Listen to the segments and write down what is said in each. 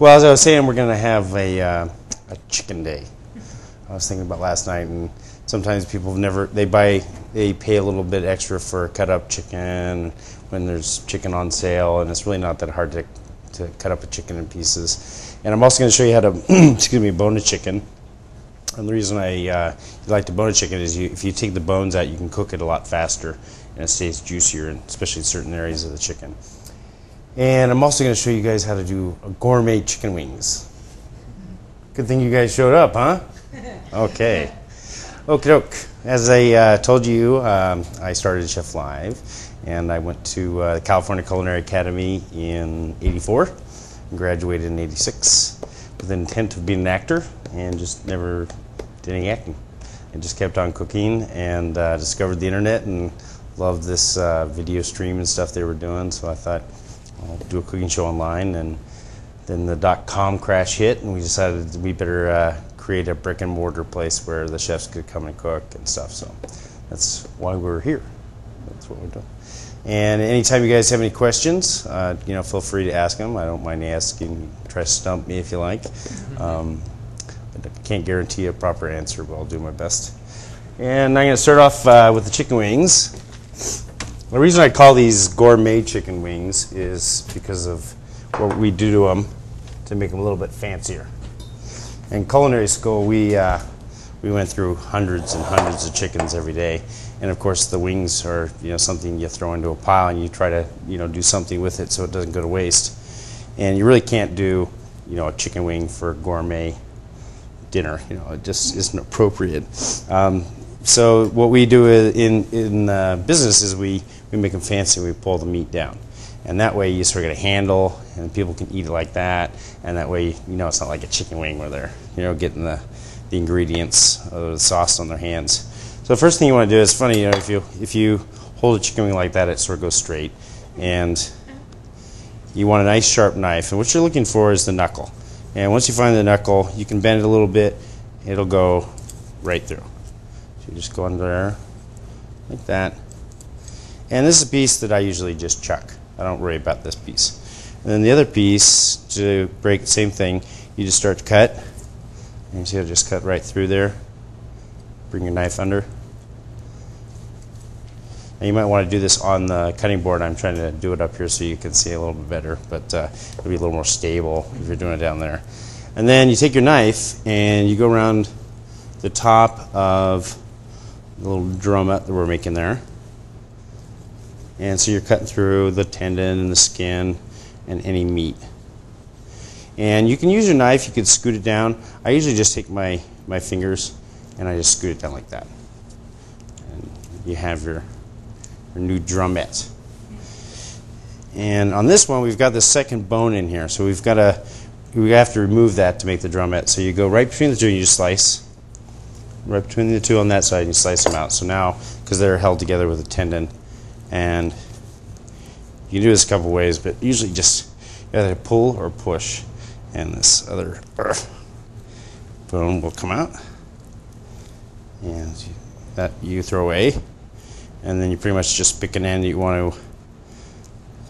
Well, as I was saying, we're going to have a chicken day. I was thinking about last night, and sometimes people they pay a little bit extra for cut up chicken when there's chicken on sale, and it's really not that hard to cut up a chicken in pieces. And I'm also going to show you how to bone a chicken. And the reason I like to bone a chicken is if you take the bones out, you can cook it a lot faster, and it stays juicier, and especially in certain areas of the chicken. And I'm also going to show you guys how to do gourmet chicken wings. Good thing you guys showed up, huh? Okay. Okie doke. As I told you, I started Chef Live, and I went to the California Culinary Academy in '84 and graduated in '86 with the intent of being an actor, and just never did any acting. I just kept on cooking and discovered the internet and loved this video stream and stuff they were doing, so I thought I'll do a cooking show online. And then the .com crash hit, and we decided we better create a brick and mortar place where the chefs could come and cook and stuff. So that's why we're here. That's what we're doing. And anytime you guys have any questions, feel free to ask them. I don't mind asking. Try to stump me if you like. But I can't guarantee a proper answer, but I'll do my best. And I'm going to start off with the chicken wings. The reason I call these gourmet chicken wings is because of what we do to them to make them a little bit fancier. In culinary school, we went through hundreds and hundreds of chickens every day, and of course the wings are something you throw into a pile and you try to do something with it so it doesn't go to waste. And you really can't do a chicken wing for gourmet dinner. It just isn't appropriate. So what we do in business is we make them fancy. We pull the meat down, and that way you sort of get a handle, and people can eat it like that. And that way, it's not like a chicken wing where they're getting the ingredients of the sauce on their hands. So the first thing you want to do is funny. If you hold a chicken wing like that, it sort of goes straight, and you want a nice sharp knife. And what you're looking for is the knuckle. And once you find the knuckle, you can bend it a little bit. It'll go right through. So you just go under there like that. And this is a piece that I usually just chuck. I don't worry about this piece. And then the other piece, to break the same thing, you just start to cut. And you see it'll just cut right through there. Bring your knife under. And you might want to do this on the cutting board. I'm trying to do it up here so you can see a little bit better, but it'll be a little more stable if you're doing it down there. And then you take your knife and you go around the top of the little drummet that we're making there. And so you're cutting through the tendon and the skin and any meat. And you can use your knife, you can scoot it down. I usually just take my fingers and I just scoot it down like that. And you have your new drumette. And on this one, we've got the second bone in here, so we have to remove that to make the drumette. So you go right between the two and you just slice. Right between the two on that side, and you slice them out. So now, because they're held together with a tendon, and you can do this a couple ways, but usually just either pull or push, and this other bone will come out, and that you throw away, and then you pretty much just pick an end. You want to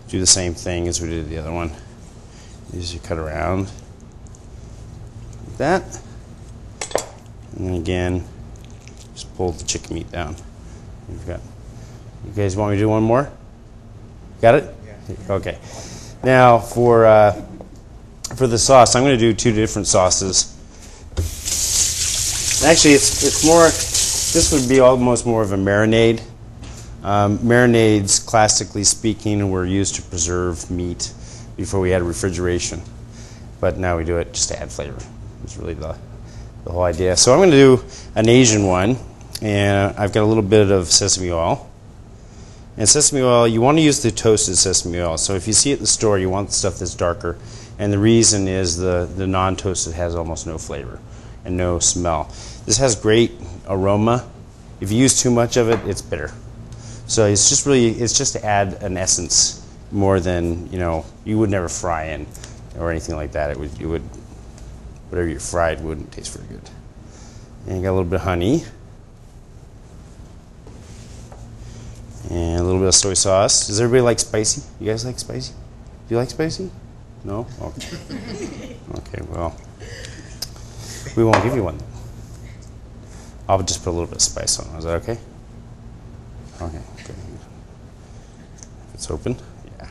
do the same thing as we did the other one. These you cut around like that, and then again, just pull the chicken meat down. You guys want me to do one more? Got it? Yeah. Okay. Now for the sauce, I'm going to do two different sauces. Actually, it's more. This would be almost more of a marinade. Marinades, classically speaking, were used to preserve meat before we had refrigeration, but now we do it just to add flavor. It's really the whole idea. So I'm going to do an Asian one, and I've got a little bit of sesame oil. And sesame oil, you want to use the toasted sesame oil. So if you see it in the store, you want the stuff that's darker. And the reason is the non-toasted has almost no flavor and no smell. This has great aroma. If you use too much of it, it's bitter. So it's just to add an essence more than, you would never fry in or anything like that. Whatever you fried wouldn't taste very good. And you got a little bit of honey. And a little bit of soy sauce. Does everybody like spicy? You guys like spicy? Do you like spicy? No? Okay. Okay, well, we won't give you one. I'll just put a little bit of spice on it. Is that okay? Okay, good. It's open. Yeah.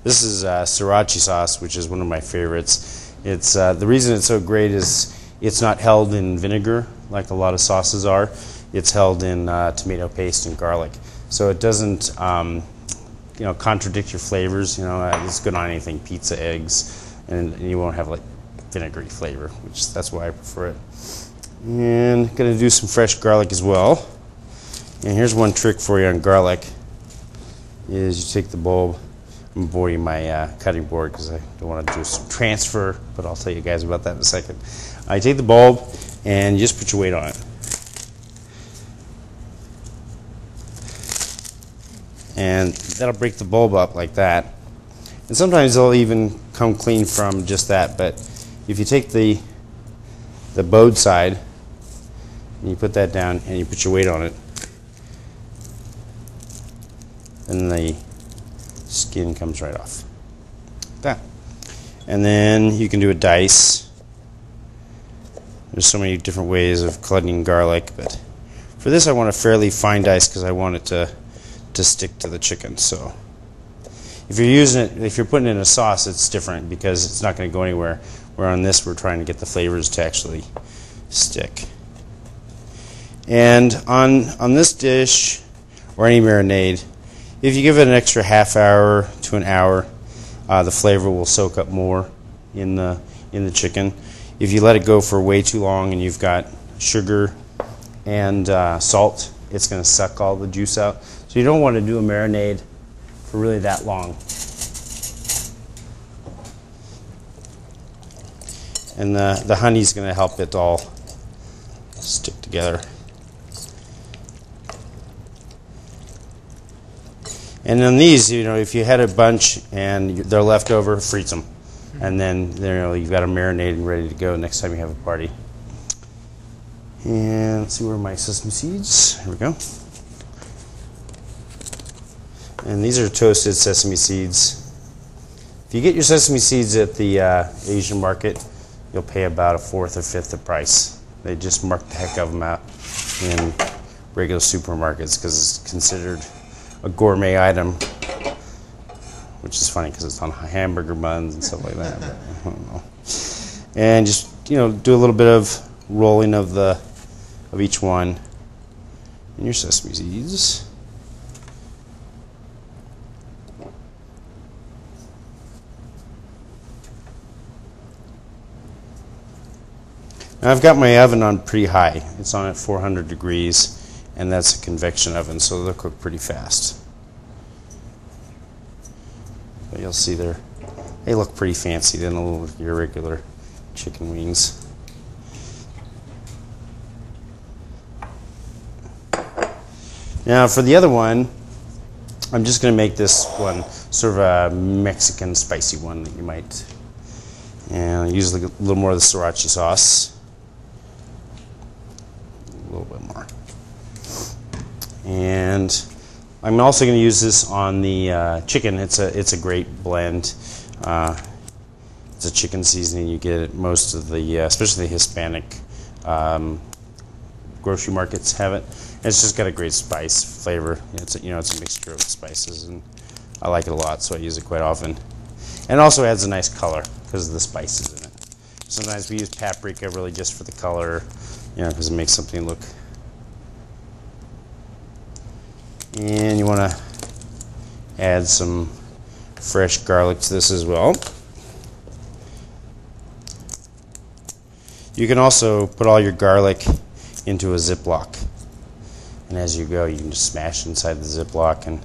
This is sriracha sauce, which is one of my favorites. It's the reason it's so great is it's not held in vinegar like a lot of sauces are. It's held in tomato paste and garlic, so it doesn't contradict your flavors. It's good on anything, pizza, eggs, and you won't have like vinegary flavor, which that's why I prefer it. And gonna do some fresh garlic as well. And here's one trick for you on garlic: is you take the bulb. I'm avoiding my cutting board because I don't want to do some transfer, but I'll tell you guys about that in a second. I take the bulb and you just put your weight on it. And that'll break the bulb up like that. And sometimes they'll even come clean from just that, but if you take the bowed side and you put that down and you put your weight on it, then the skin comes right off. Like that. And then you can do a dice. There's so many different ways of cutting garlic, but for this I want a fairly fine dice because I want it to stick to the chicken. So if you're putting it in a sauce, it's different because it's not going to go anywhere. Where on this we're trying to get the flavors to actually stick. And on this dish or any marinade, if you give it an extra half hour to an hour, the flavor will soak up more in the chicken. If you let it go for way too long and you've got sugar and salt, it's going to suck all the juice out. So you don't want to do a marinade for really that long. And the honey's going to help it all stick together. And on these, if you had a bunch and they're left over, freeze them. And then you've got them marinated and ready to go next time you have a party. And let's see where are my sesame seeds. Here we go. And these are toasted sesame seeds. If you get your sesame seeds at the Asian market, you'll pay about a fourth or fifth the price. They just mark the heck of them out in regular supermarkets because it's considered a gourmet item, which is funny because it's on hamburger buns and stuff like that. But I don't know. And just do a little bit of rolling of each one in your sesame seeds. Now I've got my oven on pretty high. It's on at 400 degrees, and that's a convection oven, so they'll cook pretty fast. But you'll see they look pretty fancy. They don't look like your regular chicken wings. Now for the other one, I'm just going to make this one sort of a Mexican spicy one that you might. And I'll use a little more of the sriracha sauce. A little bit more. And I'm also going to use this on the chicken. It's a great blend. It's a chicken seasoning. You get it most of the, especially the Hispanic grocery markets have it. And it's just got a great spice flavor. It's a mixture of spices, and I like it a lot, so I use it quite often. And it also adds a nice color because of the spices in it. Sometimes we use paprika really just for the color, because it makes something look. And you want to add some fresh garlic to this as well. You can also put all your garlic into a Ziploc. And as you go, you can just smash inside the Ziploc. And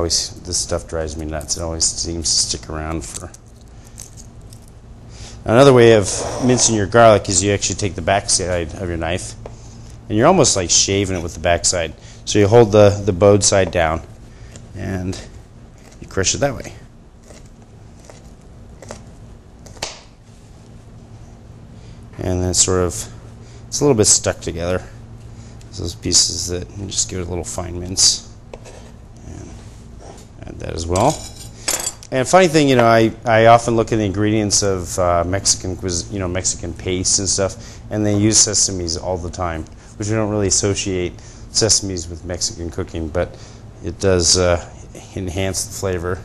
this stuff drives me nuts. It always seems to stick around for. Another way of mincing your garlic is you actually take the back side of your knife, and you're almost like shaving it with the back side. So you hold the bowed side down, and you crush it that way. And then it's a little bit stuck together. So those pieces that you just give it a little fine mince, and add that as well. And funny thing, I often look at the ingredients of Mexican cuisine, Mexican pastes and stuff, and they use sesames all the time, which we don't really associate sesames with Mexican cooking, but it does enhance the flavor.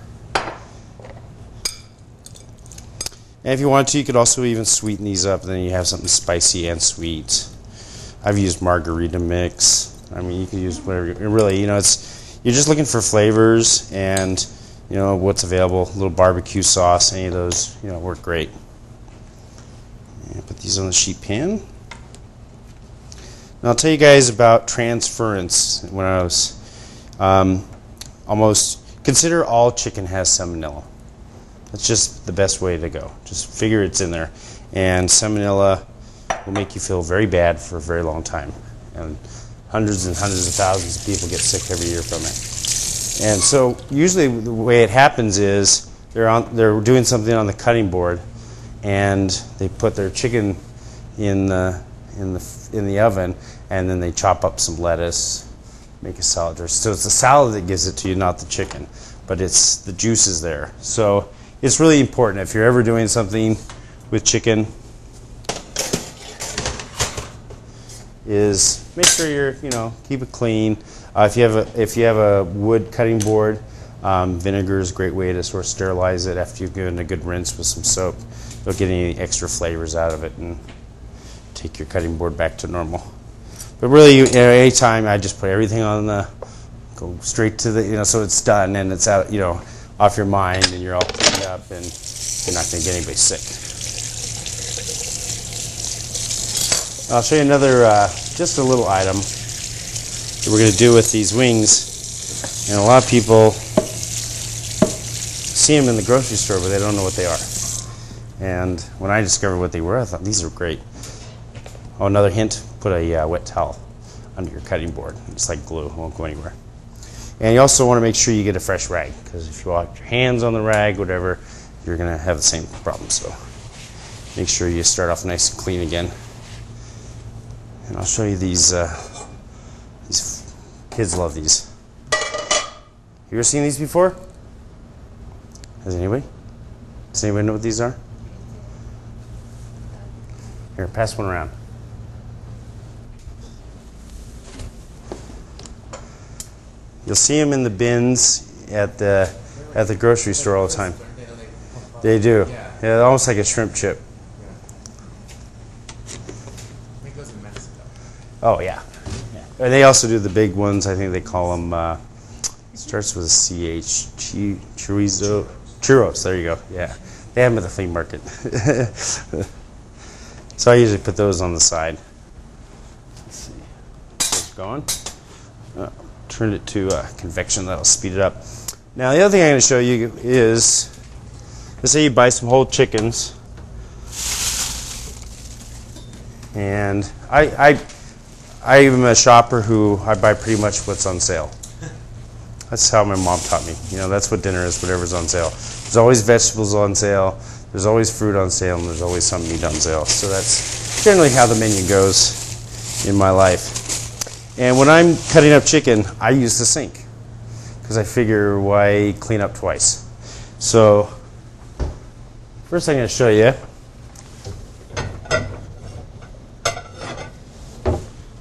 And if you want to, you could also even sweeten these up, and then you have something spicy and sweet. I've used margarita mix. I mean, you can use whatever. Really, you're just looking for flavors and what's available. A little barbecue sauce, any of those, work great. And put these on the sheet pan. Now I'll tell you guys about transference. When I was consider all chicken has salmonella. That's just the best way to go. Just figure it's in there. And salmonella will make you feel very bad for a very long time. And hundreds and hundreds of thousands of people get sick every year from it. And so usually the way it happens is they're doing something on the cutting board, and they put their chicken in the oven, and then they chop up some lettuce, make a salad dressing. So it's the salad that gives it to you, not the chicken, but it's the juices there. So it's really important if you're ever doing something with chicken, is make sure keep it clean. If you have a wood cutting board, vinegar is a great way to sort of sterilize it after you've given it a good rinse with some soap. Don't get any extra flavors out of it, and take your cutting board back to normal. But really, anytime I just put everything on go straight to the, so it's done and it's out, off your mind, and you're all cleaned up, and you're not going to get anybody sick. I'll show you another, just a little item that we're going to do with these wings. And a lot of people see them in the grocery store, but they don't know what they are. And when I discovered what they were, I thought, these are great. Oh, another hint, put a wet towel under your cutting board. It's like glue, it won't go anywhere. And you also want to make sure you get a fresh rag, because if you wash your hands on the rag, whatever, you're going to have the same problem. So make sure you start off nice and clean again. And I'll show you these kids love these. You ever seen these before? Does anybody know what these are? Here, pass one around. You'll see them in the bins at the grocery store all the time. They do. Yeah, almost like a shrimp chip. Oh, yeah. And they also do the big ones. I think they call them, starts with a CH, chorizo. Churros, there you go. Yeah. They have them at the flea market. So I usually put those on the side. Let's see. It's going. Turn it to convection. That'll speed it up. Now, the other thing I'm going to show you is, let's say you buy some whole chickens. And I am a shopper who I buy pretty much what's on sale. That's how my mom taught me. That's what dinner is, whatever's on sale. There's always vegetables on sale, there's always fruit on sale, and there's always some meat on sale. So that's generally how the menu goes in my life. And when I'm cutting up chicken, I use the sink, because I figure, why clean up twice? So first I'm going to show you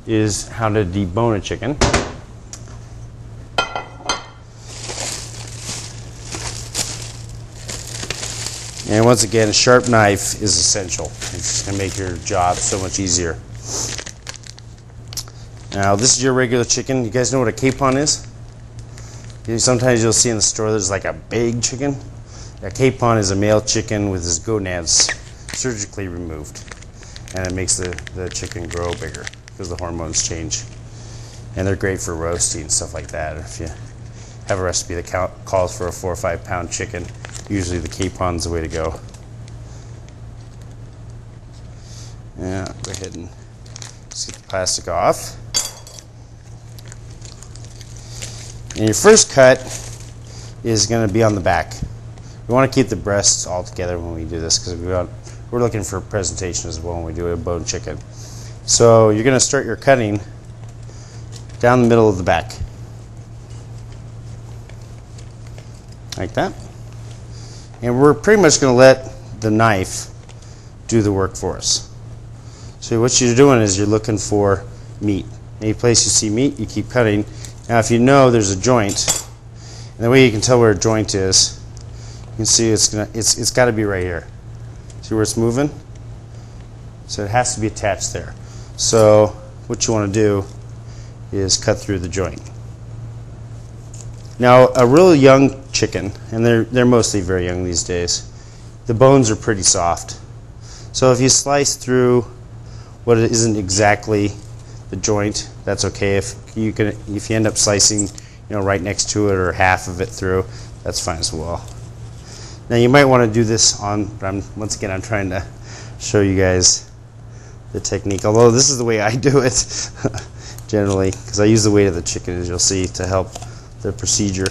is how to debone a chicken. And once again, a sharp knife is essential. It's just going to make your job so much easier. Now, this is your regular chicken. You guys know what a capon is? Sometimes you'll see in the store there's like a big chicken. A capon is a male chicken with his gonads surgically removed. And it makes the chicken grow bigger, because the hormones change. And they're great for roasting and stuff like that. If you have a recipe that calls for a 4 or 5 pound chicken, usually the capon's the way to go. Yeah, go ahead and just get the plastic off. And your first cut is going to be on the back. We want to keep the breasts all together when we do this, because we're looking for presentation as well when we do a bone chicken. So you're going to start your cutting down the middle of the back, like that. And we're pretty much going to let the knife do the work for us. So what you're doing is you're looking for meat. Any place you see meat, you keep cutting. Now if you know there's a joint, and the way you can tell where a joint is, you can see it's got to be right here. See where it's moving? So it has to be attached there. So what you want to do is cut through the joint. Now a really young chicken, and they're mostly very young these days, the bones are pretty soft. So if you slice through what isn't exactly the joint, that's okay. If you end up slicing, right next to it or half of it through, that's fine as well. Now you might want to do this but once again I'm trying to show you guys the technique. Although this is the way I do it generally, because I use the weight of the chicken, as you'll see, to help the procedure.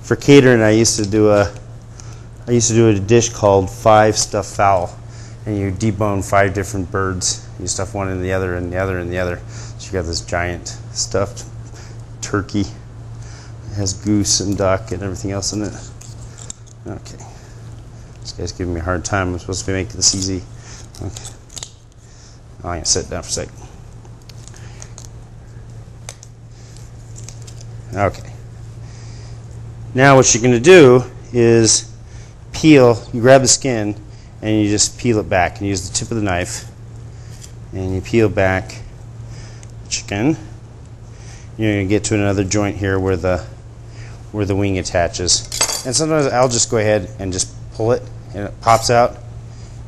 For catering, I used to do a dish called 5 stuffed fowl, and you debone 5 different birds. You stuff one in the other and the other and the other. So you got this giant stuffed turkey. It has goose and duck and everything else in it. Okay. This guy's giving me a hard time. I'm supposed to be making this easy. Okay. I'm going to sit down for a second. Okay. Now what you're going to do is peel. You grab the skin and you just peel it back, and use the tip of the knife, and you peel back the chicken. You're going to get to another joint here where the wing attaches. And sometimes I'll just go ahead and just pull it, and it pops out.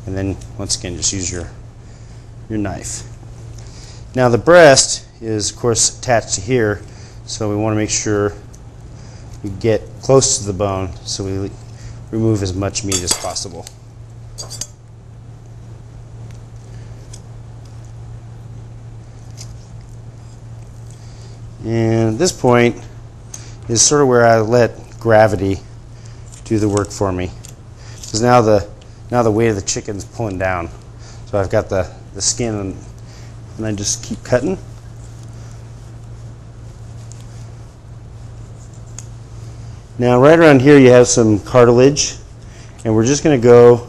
And then once again, just use your knife. Now the breast is of course attached to here, so we want to make sure we get close to the bone, so we remove as much meat as possible. And at this point is sort of where I let gravity do the work for me, because now the weight of the chicken's pulling down. So I've got the skin, and I just keep cutting. Now right around here you have some cartilage, and we're just going to go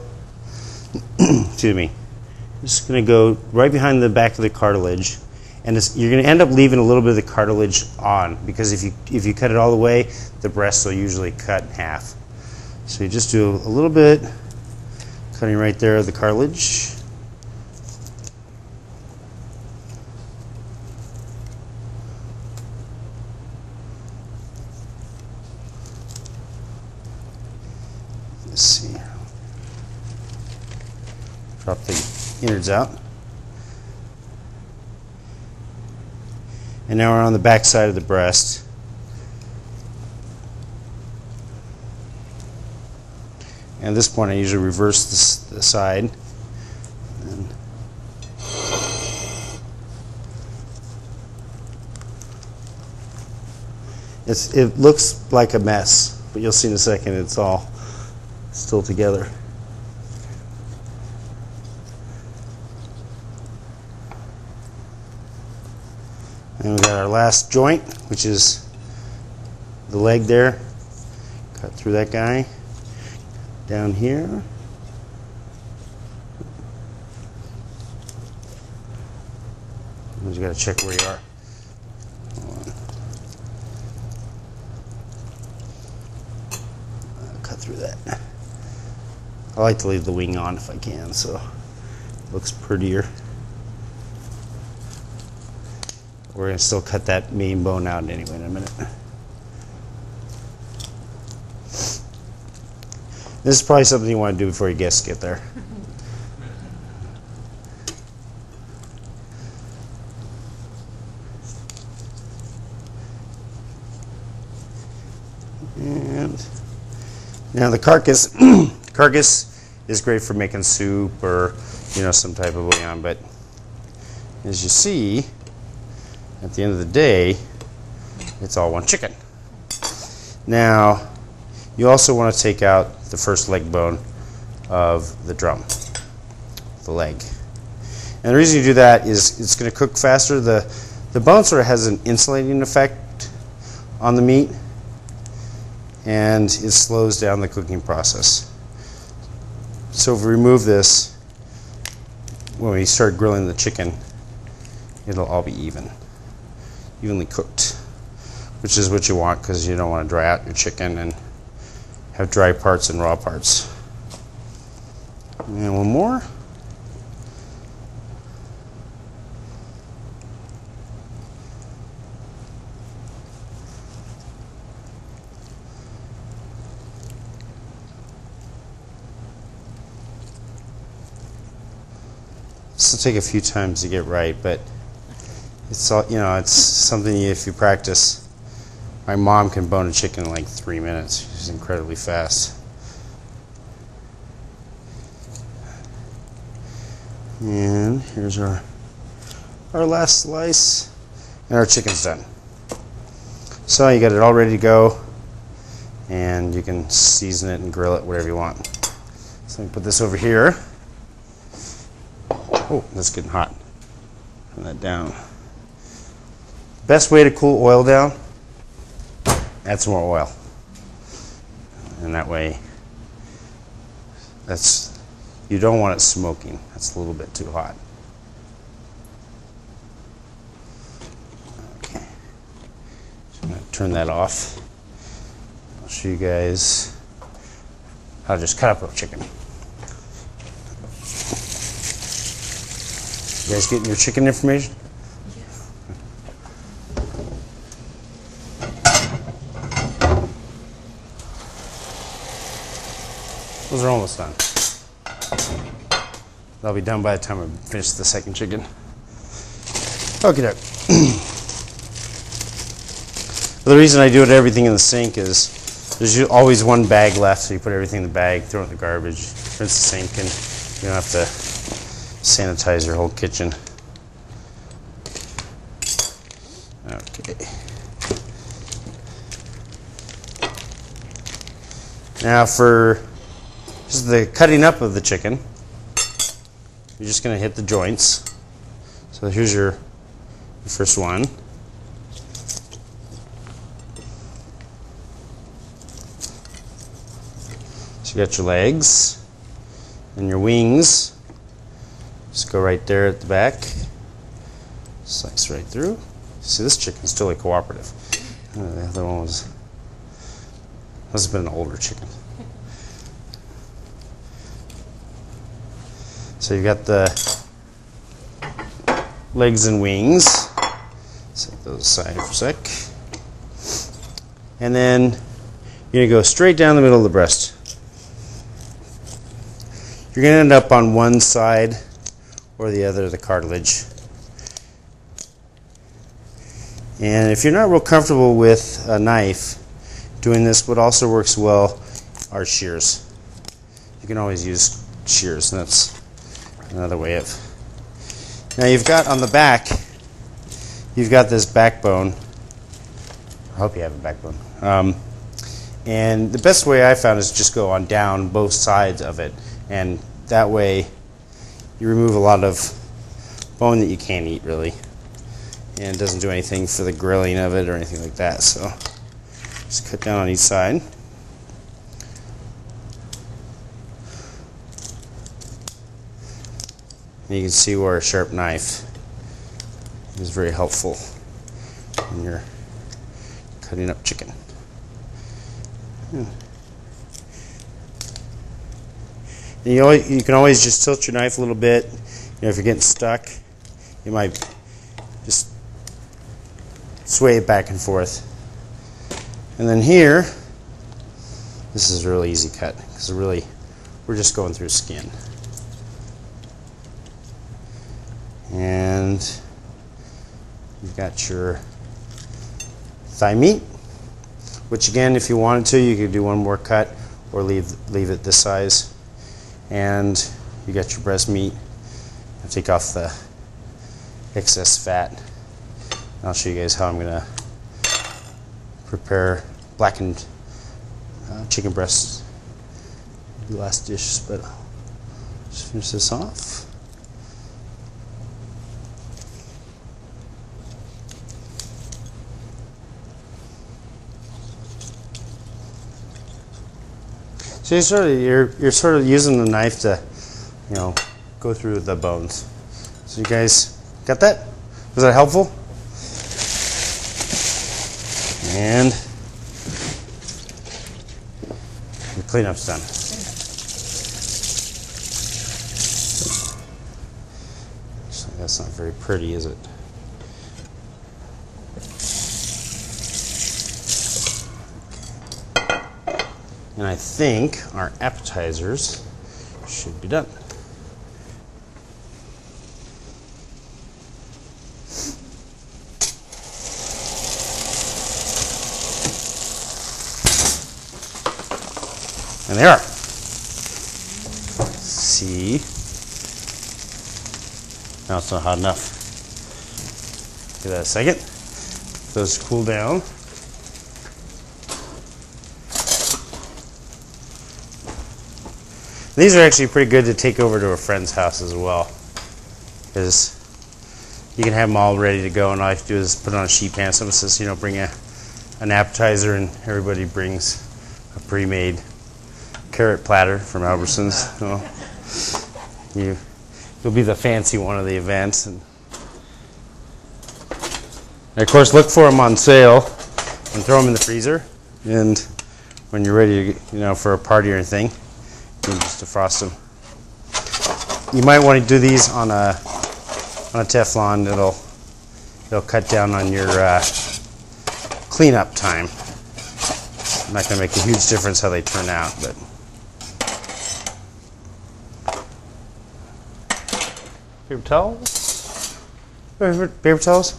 excuse me, just going to go right behind the back of the cartilage. And you're going to end up leaving a little bit of the cartilage on, because if you cut it all the way, the breast will usually cut in half. So you just do a little bit, cutting right there of the cartilage. Let's see. Drop the innards out. And now we're on the back side of the breast. And at this point I usually reverse the side. And it looks like a mess, but you'll see in a second it's all still together. And we got our last joint, which is the leg there. Cut through that guy. Down here. You got to check where you are. Hold on. Cut through that. I like to leave the wing on if I can, so it looks prettier. We're going to still cut that main bone out anyway in a minute. This is probably something you want to do before your guests get there. And now the carcass is great for making soup or some type of bouillon, but as you see, at the end of the day, it's all one chicken. Now, you also want to take out the first leg bone of the drum, the leg. And the reason you do that is it's going to cook faster. The bone sort of has an insulating effect on the meat, and it slows down the cooking process. So if we remove this, when we start grilling the chicken, it'll all be evenly cooked, which is what you want, because you don't want to dry out your chicken and have dry parts and raw parts. And one more. This will take a few times to get right, but it's all, you know, it's something if you practice. My mom can bone a chicken in like 3 minutes. She's incredibly fast. And here's our last slice, and our chicken's done. So you got it all ready to go, and you can season it and grill it whatever you want. So let me put this over here. Oh, that's getting hot. Turn that down. Best way to cool oil down, add some more oil. And that way, you don't want it smoking. That's a little bit too hot. Okay. So I'm going to turn that off. I'll show you guys how to just cut up a chicken. You guys getting your chicken information? Yes. Those are almost done. They'll be done by the time I finish the second chicken. Okay. The reason I do everything in the sink is there's always one bag left, so you put everything in the bag, throw it in the garbage, rinse the sink, and you don't have to sanitize your whole kitchen. Okay. Now for just the cutting up of the chicken, you're just going to hit the joints. So here's your first one. So you got your legs and your wings. Just go right there at the back. Slice right through. See, this chicken's totally cooperative. The other one must have been an older chicken. So you've got the legs and wings. Set those aside for a sec. And then you're going to go straight down the middle of the breast. You're going to end up on one side or the other of the cartilage. And if you're not real comfortable with a knife doing this, what also works well are shears. You can always use shears, and that's another way of. Now you've got on the back, you've got this backbone. I hope you have a backbone. And the best way I found is just go on down both sides of it, and that way you remove a lot of bone that you can't eat really, and it doesn't do anything for the grilling of it or anything like that. So just cut down on each side. And you can see where a sharp knife is very helpful when you're cutting up chicken. You can always just tilt your knife a little bit. You know, if you're getting stuck, you might just sway it back and forth. And then here, this is a really easy cut because really we're just going through skin. And you've got your thigh meat, which again, if you wanted to, you could do one more cut or leave it this size. And you got your breast meat. I'll take off the excess fat. And I'll show you guys how I'm going to prepare blackened chicken breast. The last dish, but I'll just finish this off. So you're sort of using the knife to, you know, go through the bones. So you guys got that? Was that helpful? And your cleanup's done. So that's not very pretty, is it? And I think our appetizers should be done. And they are. See? Now it's not hot enough. Give that a second. Those cool down. These are actually pretty good to take over to a friend's house as well, because you can have them all ready to go, and all you have to do is put it on a sheet pan. Someone says, you know, bring an appetizer, and everybody brings a pre-made carrot platter from Albertsons. You'll be the fancy one of the events, and of course look for them on sale and throw them in the freezer. And when you're ready to, you know, for a party or anything, you can just defrost them. You might want to do these on a Teflon. It'll cut down on your cleanup time. Not going to make a huge difference how they turn out, but paper towels. Paper towels.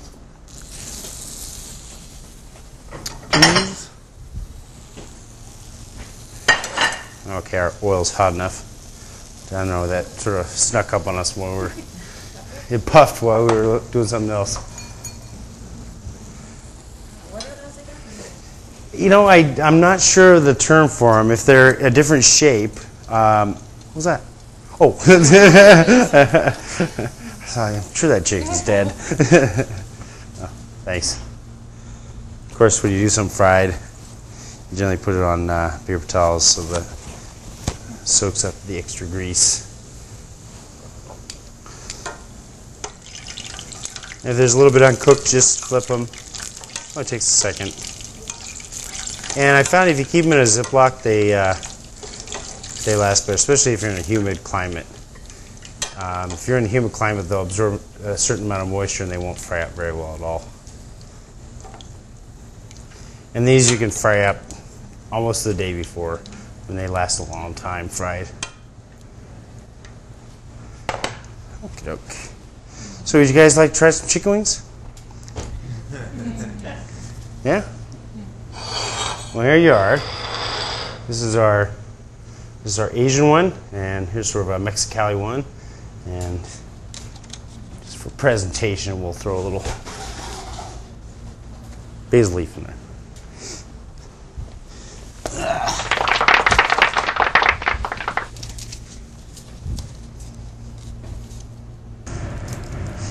Please. Okay, our oil's hot enough. I don't know, that sort of snuck up on us when it puffed while we were doing something else. What are those again? You know, I'm not sure of the term for them. If they're a different shape. What was that? Oh. I'm sure that chicken's dead. Oh, thanks. Of course, when you do some fried, you generally put it on paper towels so that it soaks up the extra grease. If there's a little bit uncooked, just flip them. Oh, it takes a second. And I found if you keep them in a Ziploc, they last better, especially if you're in a humid climate. If you're in a humid climate, they'll absorb a certain amount of moisture and they won't fry up very well at all. And these you can fry up almost the day before, and they last a long time fried. Okie doke. So would you guys like to try some chicken wings? Yeah? Well, here you are. This is our Asian one, and here's sort of a Mexicali one. And just for presentation, we'll throw a little basil leaf in there.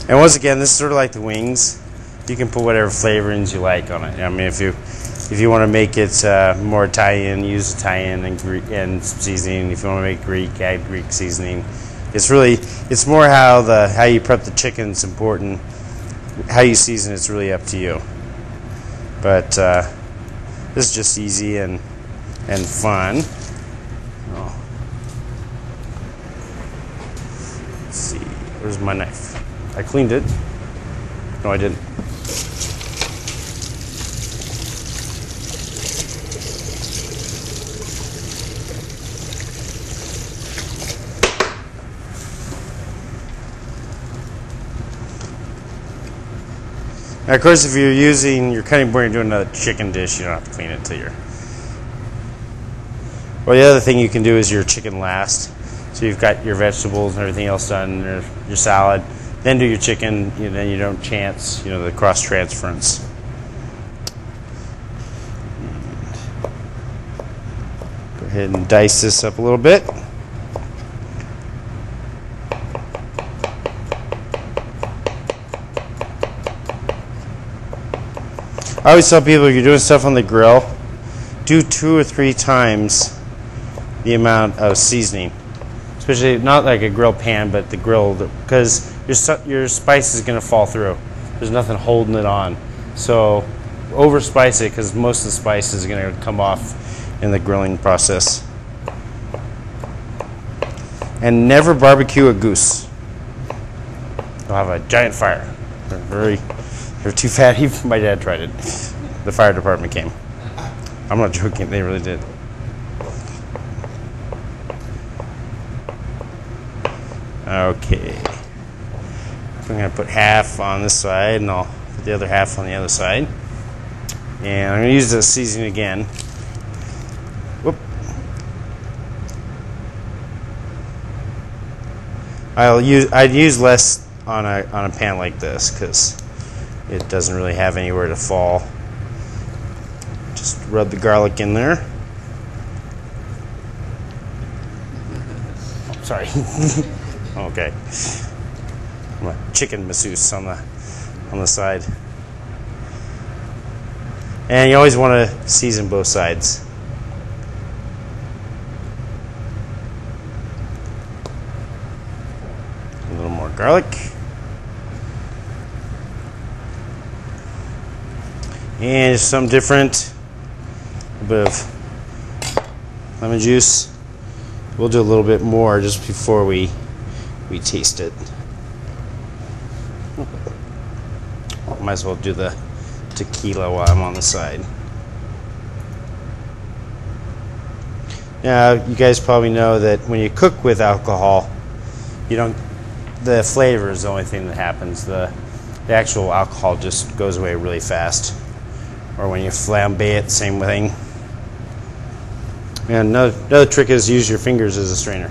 And once again, this is sort of like the wings. You can put whatever flavorings you like on it. I mean, if you want to make it more Italian, use Italian and seasoning. If you want to make Greek, add Greek seasoning. It's more how you prep the chicken is important. How you season it's really up to you. But this is just easy and fun. Oh. Let's see, where's my knife? I cleaned it. No, I didn't. Now, of course, if you're using your cutting board and doing another chicken dish, you don't have to clean it till you're. Well, the other thing you can do is your chicken last. So you've got your vegetables and everything else done, your salad. Then do your chicken, then you don't chance, the cross-transference. Go ahead and dice this up a little bit. I always tell people if you're doing stuff on the grill, do 2 or 3 times the amount of seasoning, especially not like a grill pan, but the grill, because your spice is going to fall through. There's nothing holding it on. So over spice it, because most of the spice is going to come off in the grilling process. And never barbecue a goose. You'll have a giant fire. They're too fat. Even my dad tried it. The fire department came. I'm not joking. They really did. Okay. I'm going to put half on this side, and I'll put the other half on the other side. And I'm going to use the seasoning again. Whoop. I'd use less on a pan like this because it doesn't really have anywhere to fall. Just rub the garlic in there. Oh, sorry. Okay. A chicken masseuse on the side. And you always want to season both sides. A little more garlic. And some different, a bit of lemon juice. We'll do a little bit more just before we taste it. Might as well do the tequila while I'm on the side. Now, you guys probably know that when you cook with alcohol, the flavor is the only thing that happens. The actual alcohol just goes away really fast. Or when you flambe it, same thing. And another trick is use your fingers as a strainer.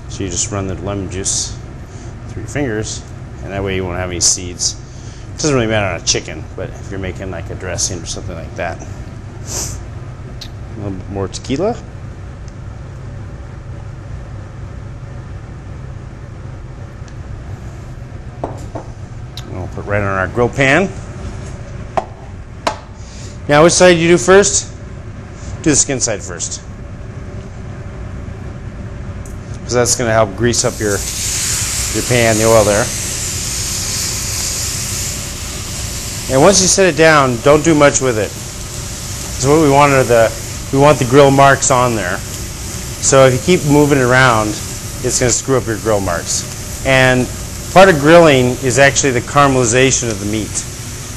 So you just run the lemon juice through your fingers, and that way you won't have any seeds. It doesn't really matter on a chicken, but if you're making like a dressing or something like that. A little bit more tequila. And we'll put right on our grill pan. Now, which side do you do first? Do the skin side first. Because that's going to help grease up your pan, the oil there. And once you set it down, don't do much with it. So what we want are we want the grill marks on there. So if you keep moving it around, it's going to screw up your grill marks. And part of grilling is actually the caramelization of the meat.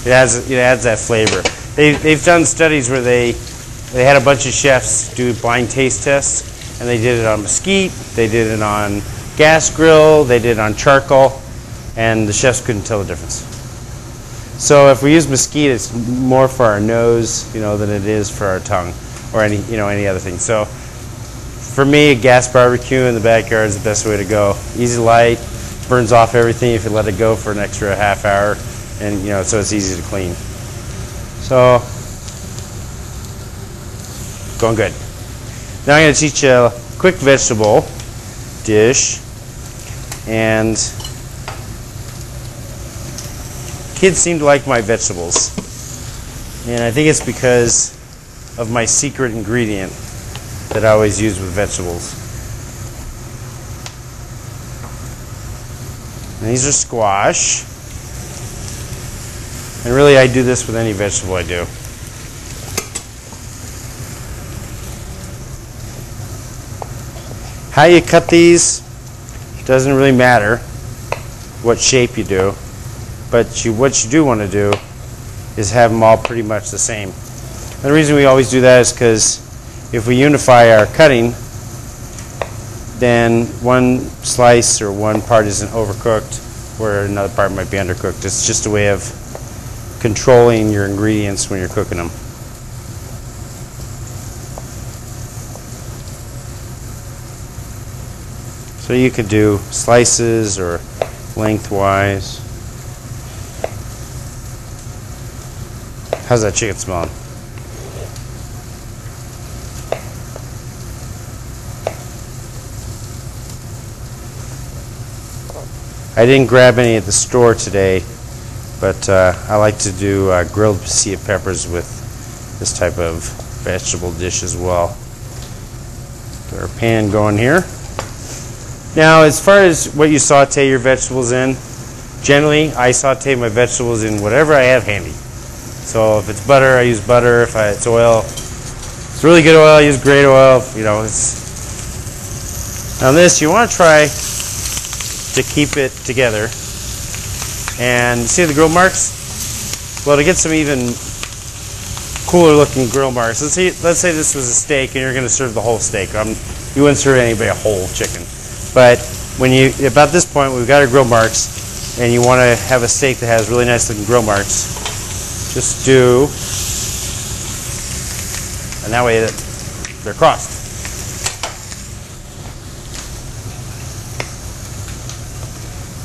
It adds that flavor. They've done studies where they had a bunch of chefs do blind taste tests, and they did it on mesquite, they did it on gas grill, they did it on charcoal, and the chefs couldn't tell the difference. So if we use mesquite, it's more for our nose, than it is for our tongue or any other thing. So for me, a gas barbecue in the backyard is the best way to go. Easy light, burns off everything if you let it go for an extra half hour, and so it's easy to clean. So, going good. Now I'm going to teach you a quick vegetable dish, and kids seem to like my vegetables, and I think it's because of my secret ingredient that I always use with vegetables. And these are squash. And really, I do this with any vegetable I do. How you cut these doesn't really matter what shape you do, but what you do want to do is have them all pretty much the same. And the reason we always do that is because if we unify our cutting, then one slice or one part isn't overcooked, where another part might be undercooked. It's just a way of controlling your ingredients when you're cooking them. So you could do slices or lengthwise. How's that chicken smelling? I didn't grab any at the store today, but I like to do grilled pasilla peppers with this type of vegetable dish as well. Get our pan going here. Now, as far as what you saute your vegetables in, generally I saute my vegetables in whatever I have handy. So if it's butter, I use butter. If it's oil, it's really good oil, I use great oil. You know, now this, you want to try to keep it together. And see the grill marks? Well, to get some even cooler looking grill marks, let's say this was a steak and you're going to serve the whole steak. You wouldn't serve anybody a whole chicken. But about this point, we've got our grill marks, and you want to have a steak that has really nice looking grill marks. Just do, and that way they're crossed.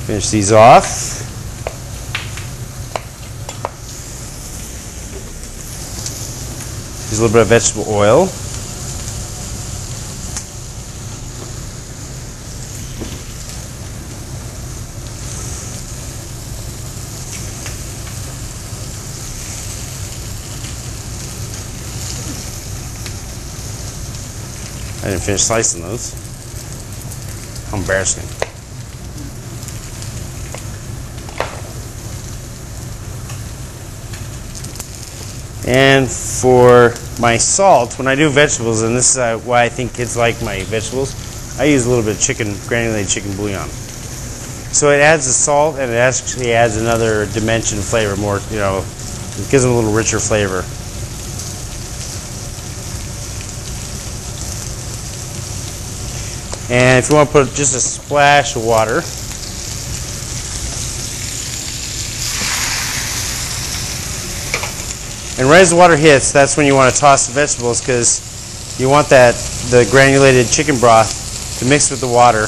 Finish these off. Use a little bit of vegetable oil. I didn't finish slicing those. How embarrassing. And for my salt, when I do vegetables, and this is why I think kids like my vegetables, I use a little bit of granulated chicken bouillon. So it adds the salt, and it actually adds another dimension of flavor, more, you know, it gives them a little richer flavor. And if you want to put just a splash of water, and right as the water hits, that's when you want to toss the vegetables, because you want the granulated chicken broth to mix with the water,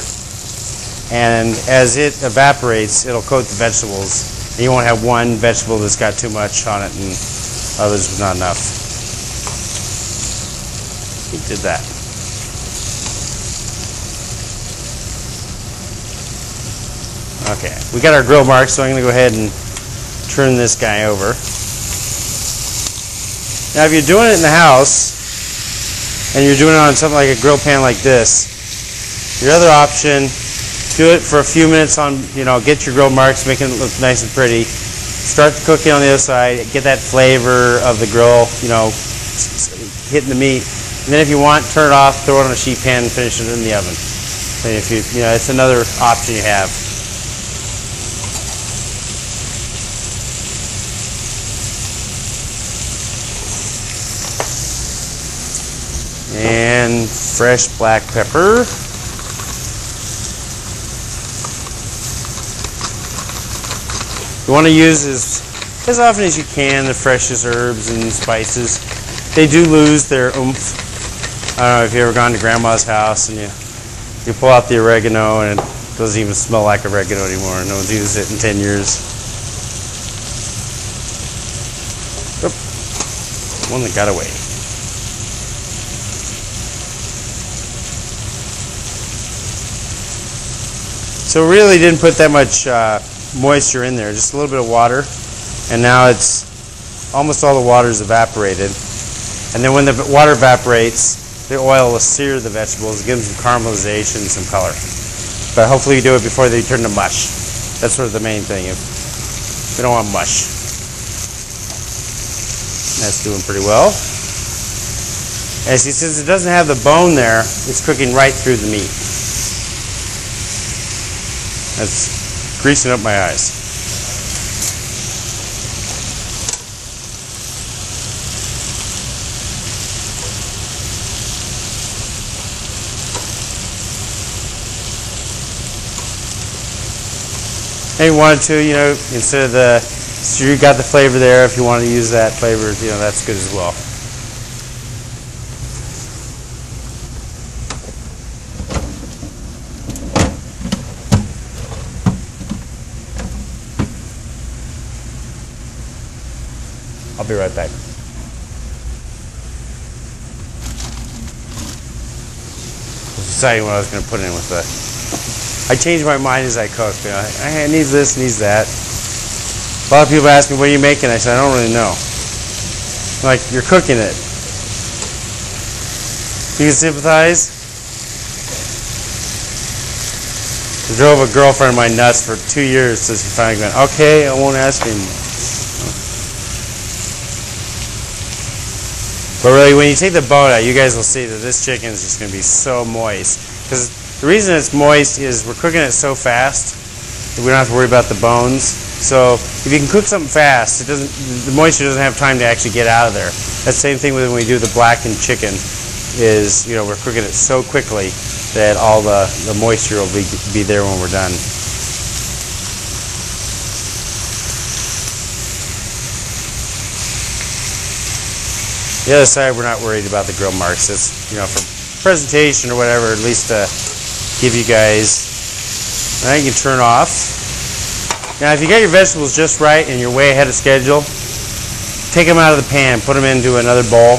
and as it evaporates, it'll coat the vegetables, and you won't have one vegetable that's got too much on it and others with not enough. We did that. Okay, we got our grill marks, so I'm going to go ahead and turn this guy over. Now, if you're doing it in the house, and you're doing it on something like a grill pan like this, your other option, do it for a few minutes on, you know, get your grill marks, make it look nice and pretty. Start the cooking on the other side, get that flavor of the grill, you know, hitting the meat. And then if you want, turn it off, throw it on a sheet pan, and finish it in the oven. And if you know, it's another option you have. And fresh black pepper. You want to use as often as you can the freshest herbs and spices. They do lose their oomph. I don't know if you've ever gone to grandma's house and you pull out the oregano and it doesn't even smell like oregano anymore. No one's used it in 10 years. Oop. One that got away. So really didn't put that much moisture in there, just a little bit of water, and now it's almost all the water is evaporated. And then when the water evaporates, the oil will sear the vegetables, give them some caramelization, some color. But hopefully you do it before they turn to mush. That's sort of the main thing. We don't want mush. That's doing pretty well. And see, since it doesn't have the bone there, it's cooking right through the meat. That's greasing up my eyes. And you wanted to, you know, instead of so you got the flavor there, if you want to use that flavor, you know, that's good as well. I'll be right back. I was deciding what I was going to put in with the. I change my mind as I cook. You know, I need this, needs that. A lot of people ask me, "What are you making?" I said, "I don't really know." Like, you're cooking it. You can sympathize. It drove a girlfriend of mine nuts for 2 years since she finally went, okay, I won't ask anymore. But really, when you take the bone out, you guys will see that this chicken is just going to be so moist. Because the reason it's moist is we're cooking it so fast that we don't have to worry about the bones. So if you can cook something fast, the moisture doesn't have time to actually get out of there. That's the same thing with when we do the blackened chicken. Is, you know, we're cooking it so quickly that all the moisture will be there when we're done. The other side, we're not worried about the grill marks. It's, you know, for presentation or whatever, at least to give you guys. Now you can turn off. Now, if you got your vegetables just right and you're way ahead of schedule, take them out of the pan, put them into another bowl,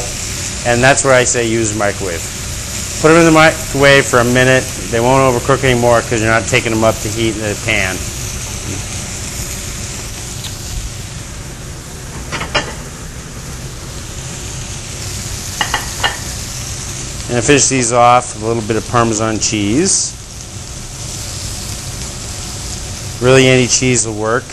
and that's where I say use the microwave. Put them in the microwave for a minute. They won't overcook anymore because you're not taking them up to heat in the pan. And I finish these off with a little bit of Parmesan cheese. Really, any cheese will work.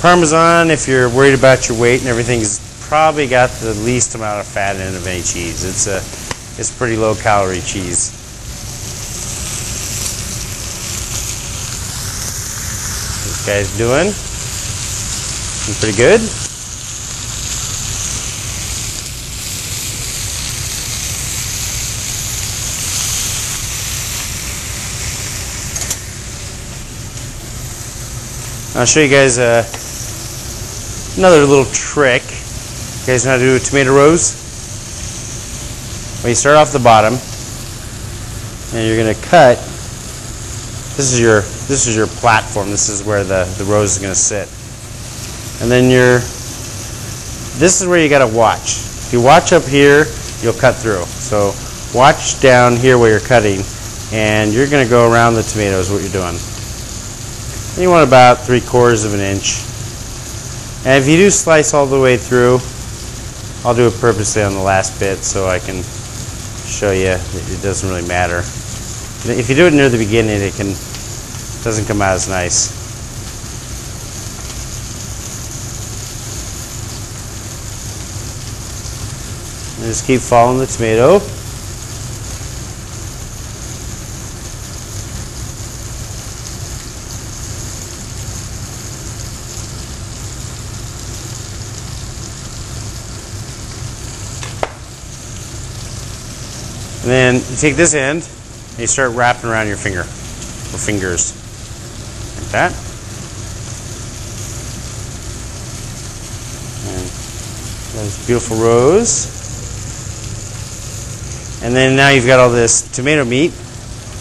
Parmesan, if you're worried about your weight and everything, has probably got the least amount of fat in it of any cheese. It's pretty low calorie cheese. This guy's doing pretty good. I'll show you guys another little trick. You guys know how to do a tomato rose? Well, you start off the bottom, and you're going to cut. This is your platform. This is where the rose is going to sit. And then this is where you got to watch. If you watch up here, you'll cut through. So watch down here where you're cutting, and you're going to go around the tomatoes. What you're doing. And you want about 3/4 of an inch. And if you do slice all the way through, I'll do it purposely on the last bit so I can show you that it doesn't really matter. If you do it near the beginning, it doesn't come out as nice. And just keep following the tomato. And then you take this end and you start wrapping around your finger, or fingers, like that. And this beautiful rose. And then now you've got all this tomato meat,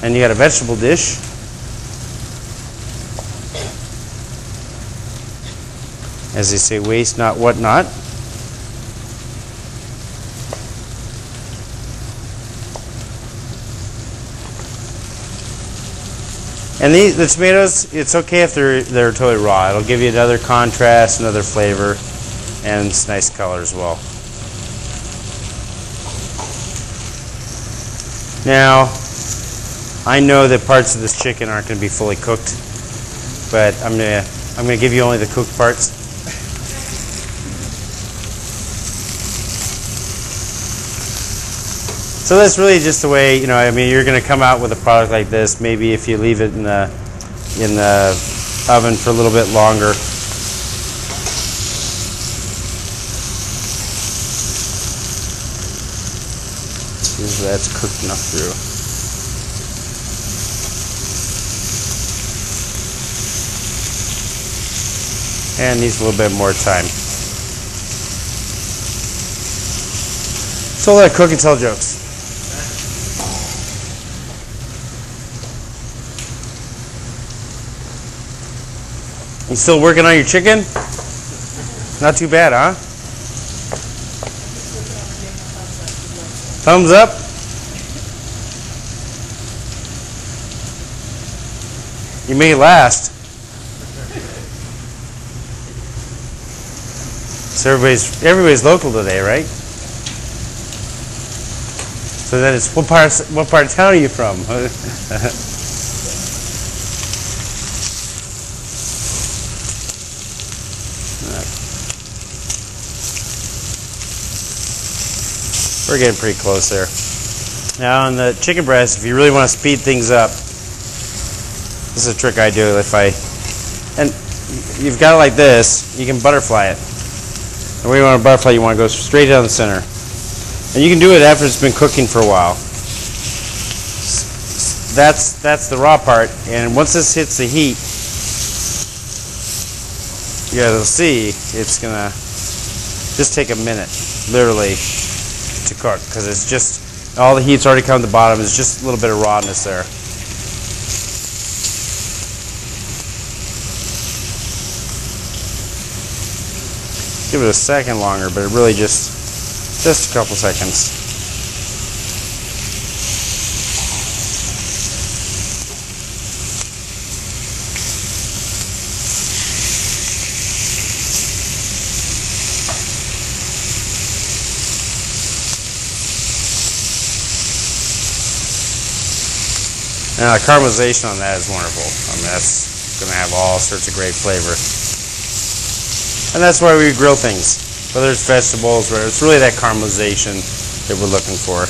and you got a vegetable dish. As they say, waste not, what not. And the tomatoes, it's okay if they're totally raw. It'll give you another contrast, another flavor, and it's nice color as well. Now, I know that parts of this chicken aren't going to be fully cooked, but I'm gonna give you only the cooked parts. So that's really just the way, I mean, you're going to come out with a product like this. Maybe if you leave it in the oven for a little bit longer. Usually that's cooked enough through. And needs a little bit more time. So let it cook and tell jokes. You still working on your chicken? Not too bad, huh? Thumbs up? You may last. So everybody's local today, right? So then it's what part of town are you from? We're getting pretty close there. Now on the chicken breast, if you really want to speed things up, this is a trick I do. And you've got it like this, you can butterfly it. And when you want to butterfly, you want to go straight down the center. And you can do it after it's been cooking for a while. That's the raw part, and once this hits the heat, you guys will see it's gonna just take a minute, literally, to cook, because it's just all the heat's already come to the bottom. It's just a little bit of rawness there. Give it a second longer, but it really just a couple seconds. Now the caramelization on that is wonderful. I mean, that's going to have all sorts of great flavor. And that's why we grill things. Whether it's vegetables, whether it's really that caramelization that we're looking for.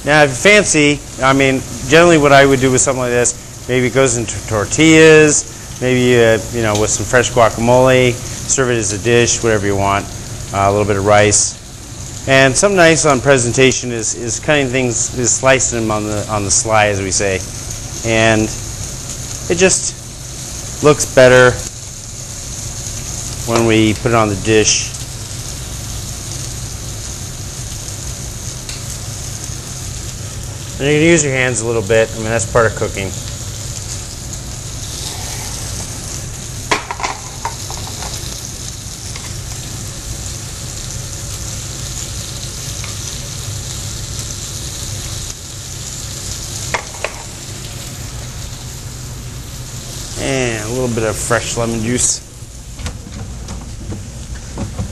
Now if you're fancy, I mean, generally what I would do with something like this, maybe it goes into tortillas, maybe you know, with some fresh guacamole, serve it as a dish, whatever you want. A little bit of rice, and something nice on presentation is cutting things, is slicing them on the sly, as we say, and it just looks better when we put it on the dish. And you can use your hands a little bit. I mean, that's part of cooking. And a little bit of fresh lemon juice.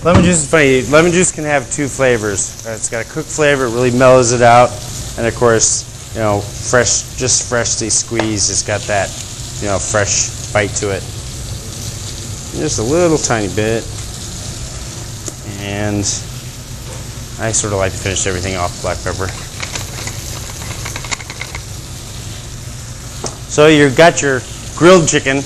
Lemon juice is funny. Lemon juice can have two flavors. It's got a cooked flavor, it really mellows it out, and of course, you know, just freshly squeezed, it's got that, you know, fresh bite to it. Just a little tiny bit, and I sort of like to finish everything off with black pepper. So you've got your grilled chicken,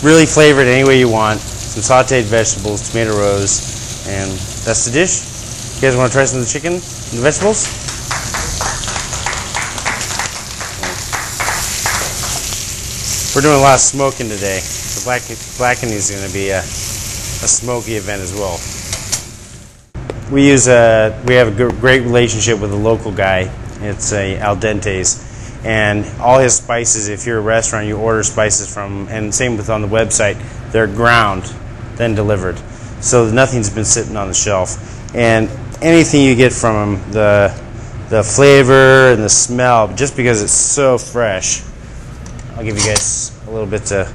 really flavored any way you want. Some sauteed vegetables, tomato rose, and that's the dish. You guys want to try some of the chicken and the vegetables? We're doing a lot of smoking today. The blackening is going to be a smoky event as well. We have a great relationship with a local guy. It's a al dente's. And all his spices, if you're a restaurant, you order spices from, and same with on the website, they're ground, then delivered. So nothing's been sitting on the shelf. And anything you get from him, the flavor and the smell, just because it's so fresh, I'll give you guys a little bit to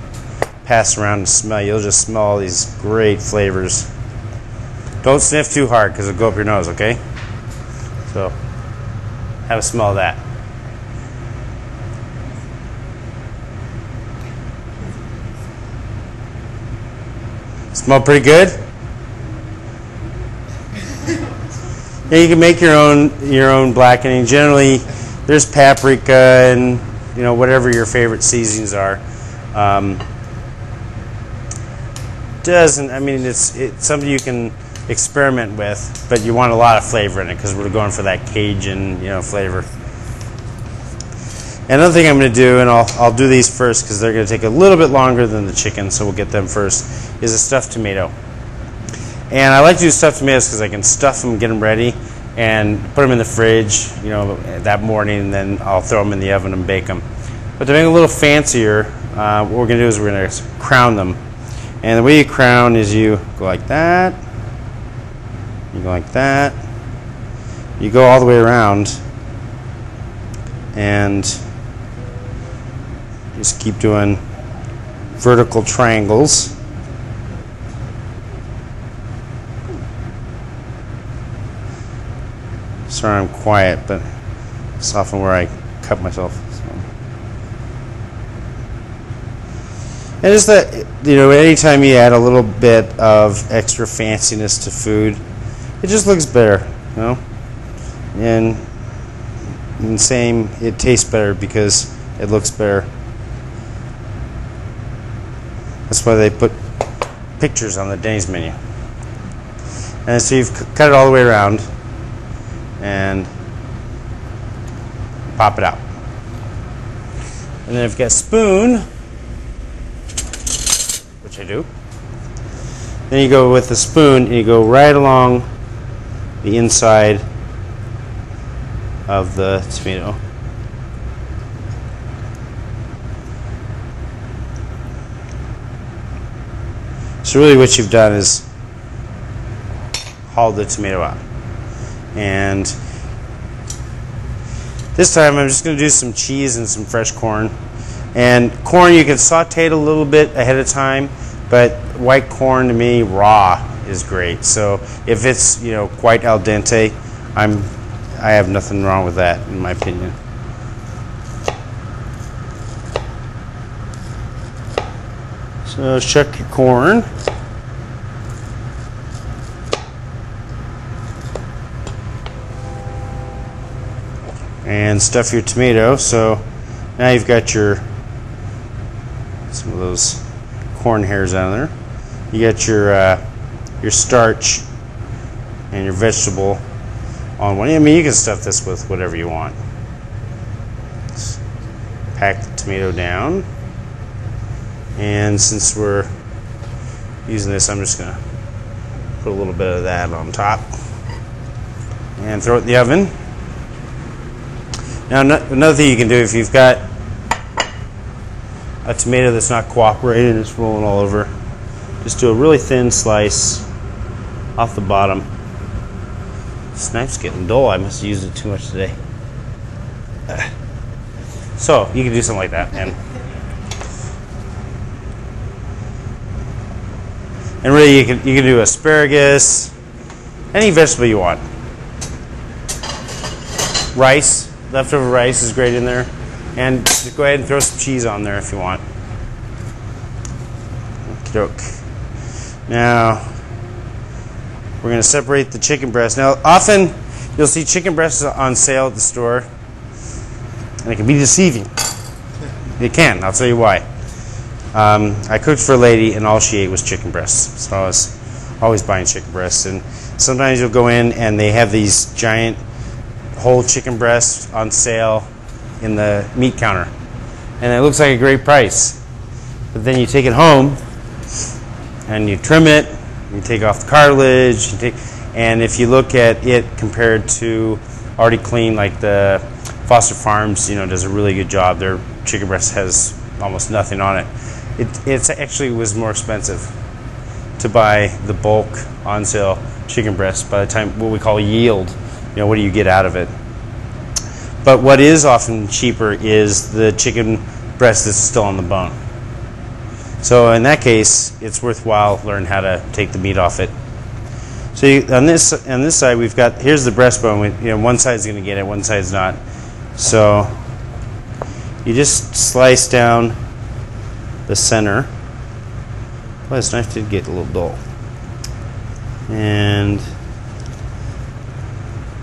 pass around and smell. You'll just smell all these great flavors. Don't sniff too hard because it'll go up your nose, okay? So, have a smell of that. Smell pretty good? Yeah, you can make your own blackening. Generally, there's paprika and whatever your favorite seasonings are. It's something you can experiment with, but you want a lot of flavor in it because we're going for that Cajun flavor. Another thing I'm going to do, and I'll do these first because they're going to take a little bit longer than the chicken, so we'll get them first, is a stuffed tomato. And I like to do stuffed tomatoes because I can stuff them, get them ready, and put them in the fridge, that morning, and then I'll throw them in the oven and bake them. But to make it a little fancier, what we're going to do is we're going to crown them. And the way you crown is you go like that, you go like that, you go all the way around, and just keep doing vertical triangles. Sorry I'm quiet, but it's often where I cut myself. So. And just that, anytime you add a little bit of extra fanciness to food, it just looks better, And same, it tastes better because it looks better. That's why they put pictures on the Denny's menu. And so you've cut it all the way around and pop it out. And then if you've got a spoon, which I do, then you go with the spoon and you go right along the inside of the tomato. So really what you've done is hauled the tomato out. And this time I'm just going to do some cheese and some fresh corn. And corn you can saute it a little bit ahead of time, but white corn to me raw is great. So if it's quite al dente, I have nothing wrong with that in my opinion. So shuck your corn. And stuff your tomato. So now you've got some of those corn hairs out of there. You got your starch and your vegetable on one. I mean, you can stuff this with whatever you want. Let's pack the tomato down. And since we're using this, I'm just going to put a little bit of that on top and throw it in the oven. Now, another thing you can do if you've got a tomato that's not cooperating and it's rolling all over, just do a really thin slice off the bottom. This knife's getting dull. I must have used it too much today. So you can do something like that, and really you can do asparagus, any vegetable you want. Rice, leftover rice is great in there, and just go ahead and throw some cheese on there if you want. Okey-doke. Now we're going to separate the chicken breast. Now often you'll see chicken breasts on sale at the store, and it can be deceiving. It can. I'll tell you why. I cooked for a lady, and all she ate was chicken breasts. So I was always buying chicken breasts. And sometimes you'll go in, and they have these giant whole chicken breasts on sale in the meat counter. And it looks like a great price. But then you take it home, and you trim it, you take off the cartilage, and if you look at it compared to already clean, like the Foster Farms, does a really good job. Their chicken breast has almost nothing on it. It actually was more expensive to buy the bulk on sale chicken breast by the time what we call yield. What do you get out of it? But what is often cheaper is the chicken breast that's still on the bone. So in that case, it's worthwhile learn how to take the meat off it. So on this side, we've got, here's the breastbone. One side's going to get it, one side's not. So you just slice down the center. Well, this knife did get a little dull. And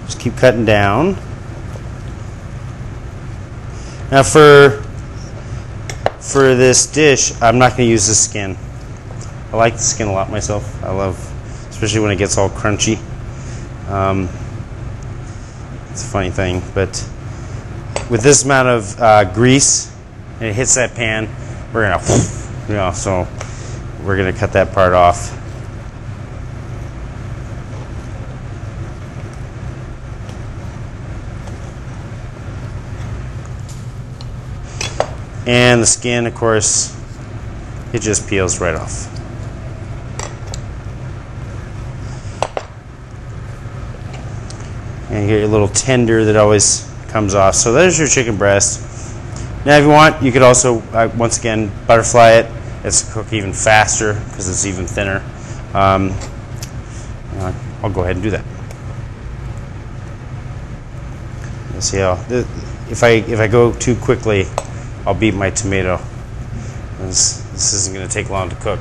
just keep cutting down. Now for this dish, I'm not going to use the skin. I like the skin a lot myself. I love, especially when it gets all crunchy. It's a funny thing, but with this amount of grease, and it hits that pan, we're gonna, so we're gonna cut that part off. And the skin, of course, it just peels right off. And you get your little tender that always comes off. So there's your chicken breast. Now if you want, you could also, once again, butterfly it. It's cook even faster because it's even thinner. I'll go ahead and do that. You'll see how, if I go too quickly, I'll beat my tomato. this isn't going to take long to cook.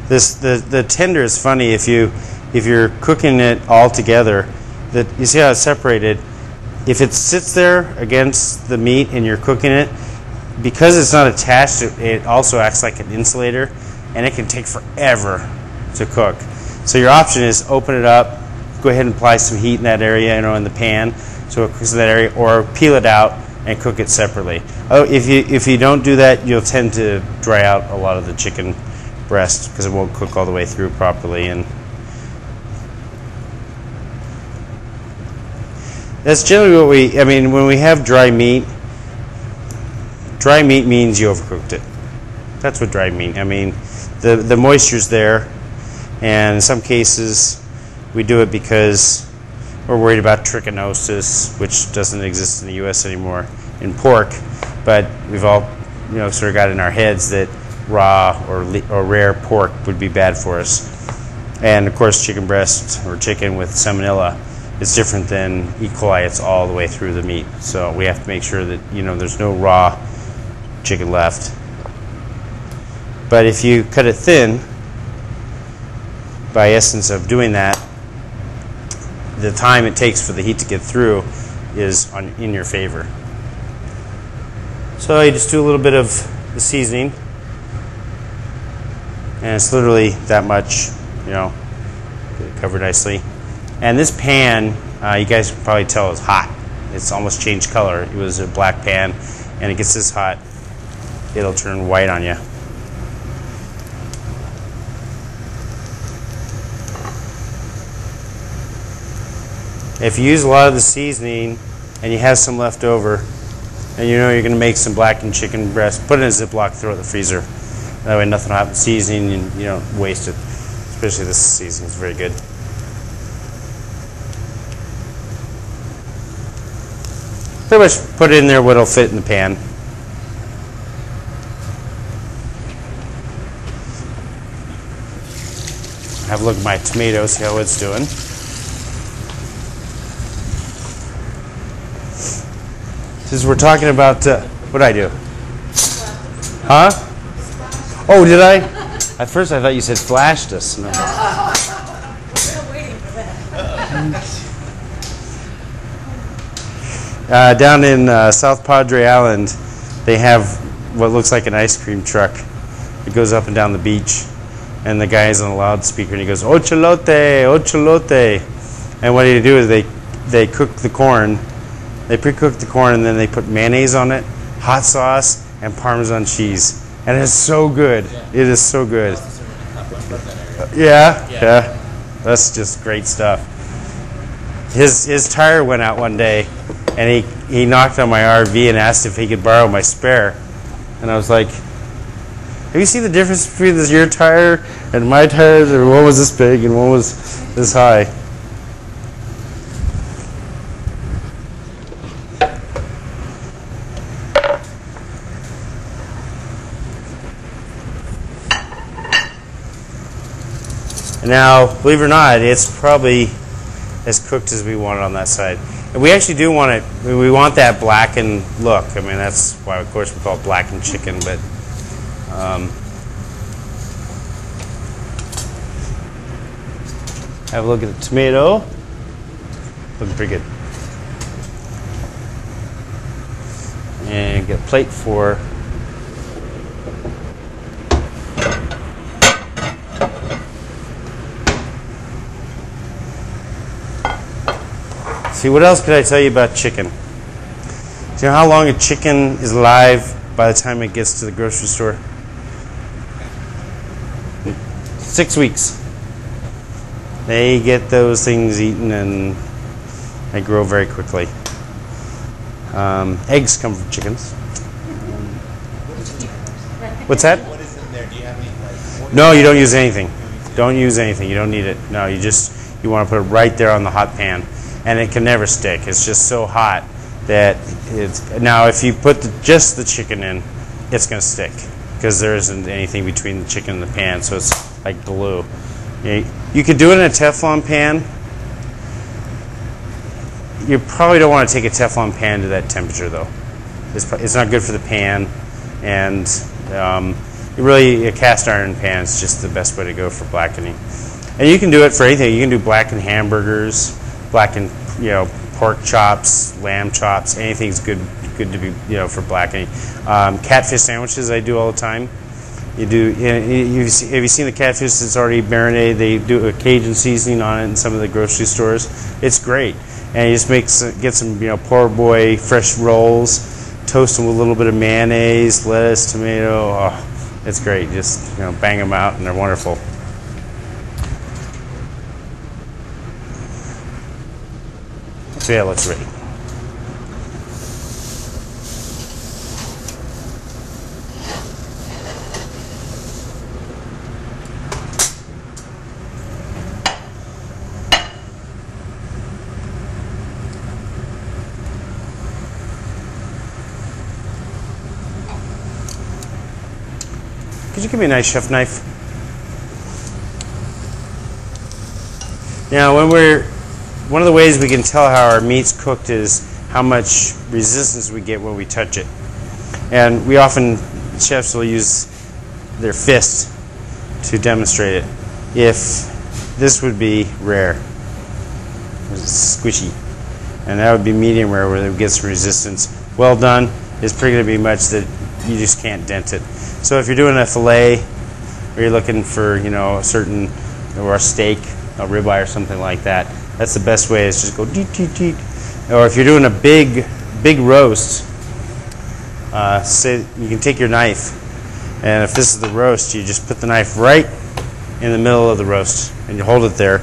The tender is funny if you're cooking it all together. That you see how it's separated. If it sits there against the meat and you're cooking it, because it's not attached, it also acts like an insulator, and it can take forever to cook. So your option is open it up, go ahead and apply some heat in that area, in the pan, so it cooks in that area, or peel it out and cook it separately. Oh, if you don't do that, you'll tend to dry out a lot of the chicken breast because it won't cook all the way through properly. And that's generally what when we have dry meat means you overcooked it. That's what dry meat. The moisture's there, and in some cases we do it because we're worried about trichinosis, which doesn't exist in the U.S. anymore in pork, but we've all sort of got in our heads that raw or rare pork would be bad for us. And of course, chicken breast or chicken with salmonella is different than E. coli. It's all the way through the meat, so we have to make sure that there's no raw chicken left. But if you cut it thin, by essence of doing that, the time it takes for the heat to get through is in your favor. So you just do a little bit of the seasoning, and it's literally that much, get it covered nicely. And this pan, you guys can probably tell, is hot. It's almost changed color. It was a black pan, and it gets this hot, it'll turn white on you. If you use a lot of the seasoning and you have some left over, and you're going to make some blackened chicken breast, put it in a Ziploc, throw it in the freezer. That way nothing will happen to seasoning and you don't waste it. Especially this seasoning is very good. Pretty much put it in there what'll fit in the pan. Have a look at my tomato, see how it's doing. Since we're talking about, what'd I do? Huh? Oh, did I? At first I thought you said flashed us. No. We're waiting for that. Down in South Padre Island, they have what looks like an ice cream truck. It goes up and down the beach, and the guy's on a loudspeaker, and he goes, "Ocholote, ocholote." And what they do is they cook the corn. They pre-cook the corn, and then they put mayonnaise on it, hot sauce, and Parmesan cheese. And it's so good. Yeah. It is so good. Yeah. That's just great stuff. His tire went out one day, and he knocked on my RV and asked if he could borrow my spare. And I was like, have you seen the difference between your tire and my tires? One was this big and one was this high. Now, believe it or not, it's probably as cooked as we want it on that side. And we actually do want it, we want that blackened look. That's why, of course, we call it blackened chicken, but have a look at the tomato. Looking pretty good. And get a plate for see, what else could I tell you about chicken? Do you know how long a chicken is alive by the time it gets to the grocery store? 6 weeks. They get those things eaten and they grow very quickly. Eggs come from chickens. What's that? What is in there? Do you have any? No, you don't use anything. Don't use anything. You don't need it. No, you want to put it right there on the hot pan. And it can never stick. It's just so hot that it's... Now, if you put just the chicken in, it's going to stick because there isn't anything between the chicken and the pan, so it's like glue. You could do it in a Teflon pan, You probably don't want to take a Teflon pan to that temperature, though. It's not good for the pan, and really a cast iron pan is just the best way to go for blackening. And you can do it for anything. You can do blackened hamburgers, blackened pork chops, lamb chops. Anything's good to be for blackening. Catfish sandwiches I do all the time. Have you seen the catfish that's already marinated? They do a Cajun seasoning on it in some of the grocery stores. It's great, and you just get some poor boy fresh rolls, toast them with a little bit of mayonnaise, lettuce, tomato. Oh, it's great. Just bang them out, and they're wonderful. So yeah, looks ready. Could you give me a nice chef knife? Now, one of the ways we can tell how our meat's cooked is how much resistance we get when we touch it. And chefs will use their fist to demonstrate it. If this would be rare, it's squishy, and that would be medium rare where it gets some resistance. Well done is pretty going to be much that you just can't dent it. So if you're doing a fillet, or you're looking for or a steak, a ribeye or something like that, that's the best way. Is just go deet deet deet. Or if you're doing a big roast, say you can take your knife, and if this is the roast, you just put the knife right in the middle of the roast, and you hold it there.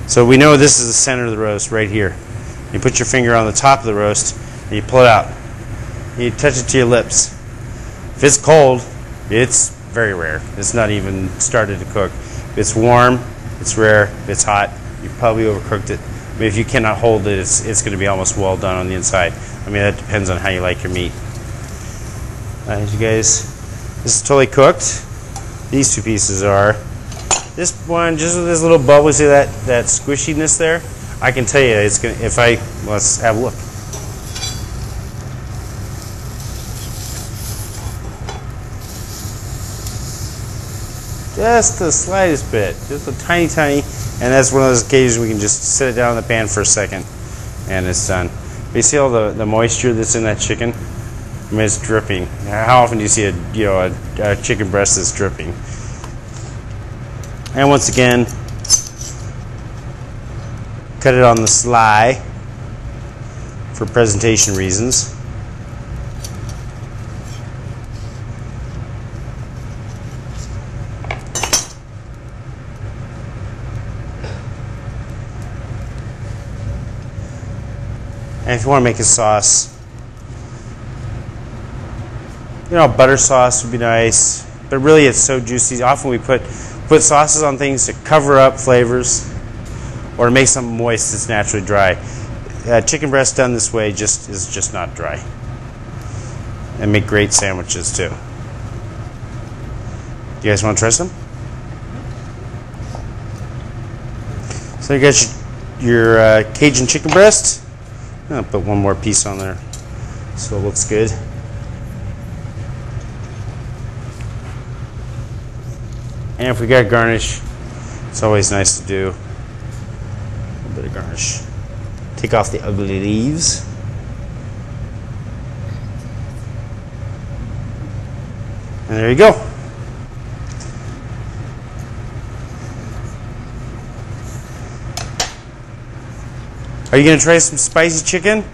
So we know this is the center of the roast right here. You put your finger on the top of the roast, and you pull it out. You touch it to your lips. If it's cold, it's very rare. It's not even started to cook. If it's warm, it's rare. If it's hot, you probably overcooked it. I mean, if you cannot hold it, it's going to be almost well done on the inside. I mean, that depends on how you like your meat. You guys, this is totally cooked. These two pieces are. This one, just with this little bubble, see that squishiness there? I can tell you, it's gonna. Let's have a look. Just the slightest bit, just a tiny, and that's one of those occasions we can just set it down in the pan for a second, and it's done. But you see all the moisture that's in that chicken? I mean, it's dripping. How often do you see a chicken breast that's dripping? And once again, cut it on the sly for presentation reasons. And if you want to make a sauce, butter sauce would be nice. But really, it's so juicy. Often we put sauces on things to cover up flavors or to make something moist that's naturally dry. Chicken breast done this way is just not dry. And make great sandwiches too. You guys want to try some? So you got your Cajun chicken breast. I'll put one more piece on there so it looks good. And if we got garnish, it's always nice to do a little bit of garnish. Take off the ugly leaves. And there you go. Are you going to try some spicy chicken?